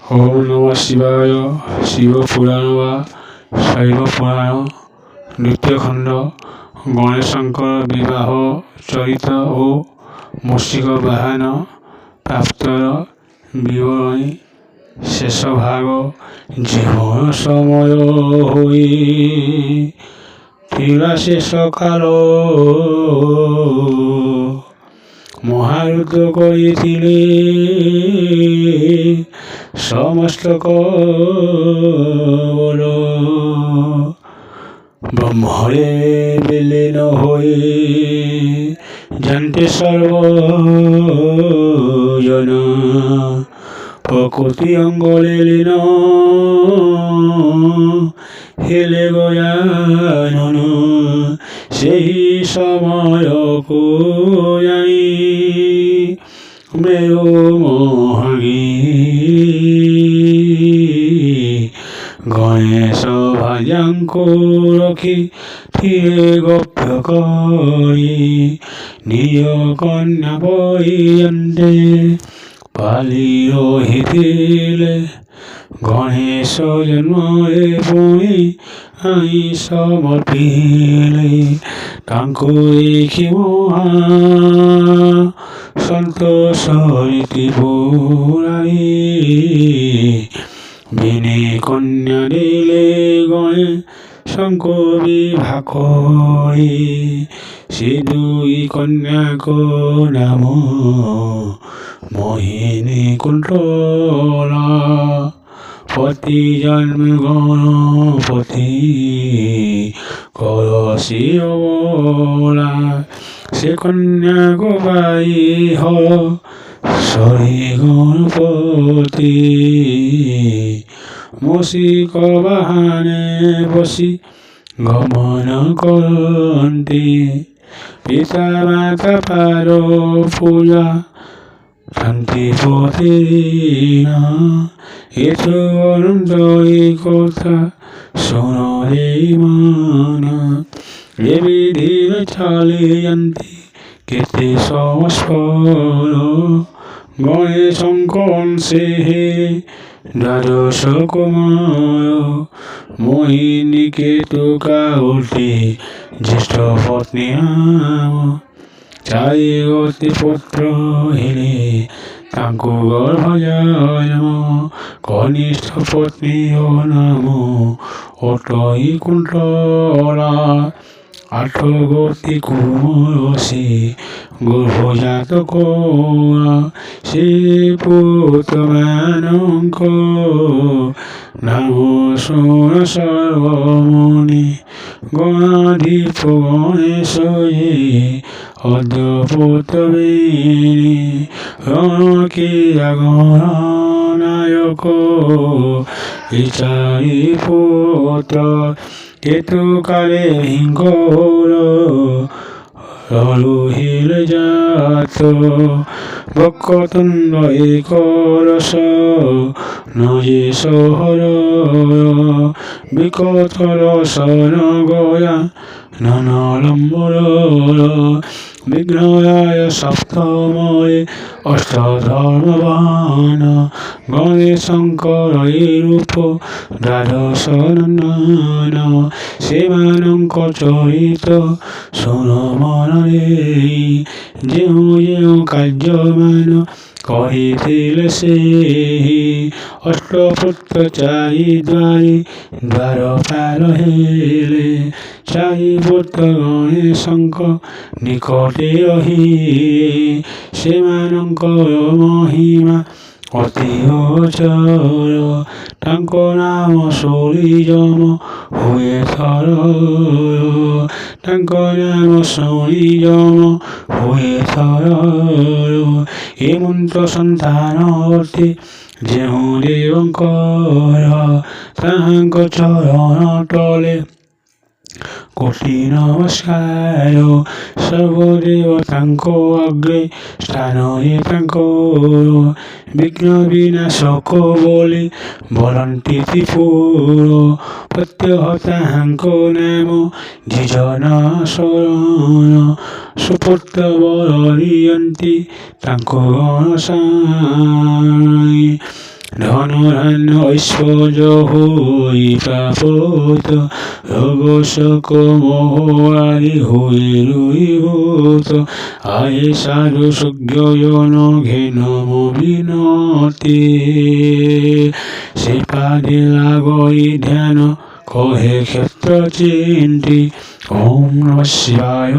ওম নমঃ শিবায়। শিব পুরাণ বা শৈব পুরাণ দ্বিতীয় খণ্ড গণেশঙ্কর বিবাহ চরিত ও মূষিক বাহন প্রাপ্তর বিবরণী শেষ ভাগ। জীবন সময় হই ଥିଲା শেষ কাল মহারুদ্র করিছিলে সমস্ত কবল ব্রহ্মরে বিলীন হয়ে জানতে সর্বজন প্রকৃতি অঙ্গলে লীন হেলে গয়ানন সেই সময়কু জানি মেরু মহাগী গণেশ ভাজাঙ্কু রখি থিয়ে গপ্য করি নিজ কন্যা পর্যন্তে পালি রহিছিলে গণেশ জন্মরে পুଣି আই সমর্পিলে ତାଙ୍କୁ ଦେଖି ମହା ସନ୍ତୋଷ ରୀତି ପୁରାଇ ବିନେ କନ୍ୟା ଦେଲେ ଗଣେଶଙ୍କୁ ବିବାହ କରି ସେ ଦୁଇ କନ୍ୟାଙ୍କ ନାମ ମୋହିନୀ କୁନ୍ତଳା ପତି ଜନ୍ମ ଗଣପତି କଳସୀ ଅବଳା ସେ କନ୍ୟାକୁ ପାଇ ହଳ ସରି ଗଣପତି ମୂଷିକ ବାହନେ ବସି ଗମନ କରନ୍ତି ପିତା ମାତା ପାର ପୂଜା ଶାନ୍ତି ପ୍ରତିଦିନ ଏଥୁ ଅନନ୍ତ ଏ କଥା ଶୁଣ ରେ ମନ ଏ ବିଧିରେ ଚାଲିଯାନ୍ତି କେତେ ସଂସ୍କାର ଗଣେଶଙ୍କ ଅଂଶେ ହେ ଦ୍ୱାଦଶ କୁମାର ମୋହିନୀ କେତୁକା ଉଠି ଜ୍ୟେଷ୍ଠ ପତ୍ନୀ ନାମ ଚାରି ଗତି ପୁତ୍ର ହେଲେ ତାଙ୍କୁ ଗର୍ଭଜାତ କନିଷ୍ଠ ପତ୍ନୀଙ୍କ ନାମ ଅଟଇ କୁନ୍ତଳା ଆଠ ଗତି କୁମରସି ଗର୍ଭଜାତ କଳା ସେ ପୁତ୍ରମାନଙ୍କ ନାମ ଶୁଣ ସର୍ବମୁନି ଗଣାଧୀପ ଗଣେଶ ଯେ ଅଦ୍ଭୁତ ବେଣୀ ରଣକିଆ ଗଣନାୟକ ଏ ଚାରି ପୁତ୍ର କେତୁକାଳେ ହିଙ୍ଗର ରହୁଥିଲେ ଜାତ ବକ୍ରତୁଣ୍ଡ ଏକରସ ନଏ ସହର ବିକଟର ସନ ଗୟା ନନଲମ୍ବର ବିଘ୍ନରାୟ ସପ୍ତମରେ ଅଷ୍ଟଧର୍ମବାନ ଗଣେଶଙ୍କର ଏ ରୂପ ଦ୍ୱାଦଶ ନନ୍ଦନ ସେମାନଙ୍କ ଚରିତ ଶୁଣ ମନରେ ଯେଉଁ ଯେଉଁ କାର୍ଯ୍ୟମାନ କରିଥିଲେ ସେ ଅଷ୍ଟପୁତ୍ର ଚାରି ଦ୍ୱାରପାଳ ହେଲେ ଚାରି ପୁତ୍ର ଗଣେଶଙ୍କ ନିକଟେ ରହି ସେମାନଙ୍କର ମହିମା ଅତି ଅଚର ତାଙ୍କ ନାମ ଶୁଣି ଯମ ହୁଏ ଥର ତାଙ୍କ ନାମ ଶୁଣି ଯମ ହୁଏ ଥର ଏ ମନ୍ତ୍ର ସନ୍ତାନ ଅଟେ ଯେଉଁ ଦେବଙ୍କର ତାଙ୍କ ଚରଣ ତଳେ କୋଟି ନମସ୍କାର ସର୍ବଦେବ ତାଙ୍କ ଅଗ୍ରେ ସ୍ଥାନରେ ତାଙ୍କର ବିଘ୍ନ ବିନାଶକ ବୋଲି ବୋଲନ୍ତି ତ୍ରିପୁର ପ୍ରତ୍ୟହ ତାହାଙ୍କ ନାମ ଯିଜନ ଶରଣ ସୁପୁତ୍ର ବର ଦିଅନ୍ତି ତାଙ୍କ ଗଣ ସାଇ ধন ধান্য ঐশ্বর্য হই প্রাপত, রোগ শোক মোহ আদি হই রহিভূত। আয়ে সাধু সুজ্ঞজন ঘেন বিনতি, শ্রীপাদে লাগই ধ্যান কহে ক্ষেত্র চিন্তি। ওম নমঃ শিবায়।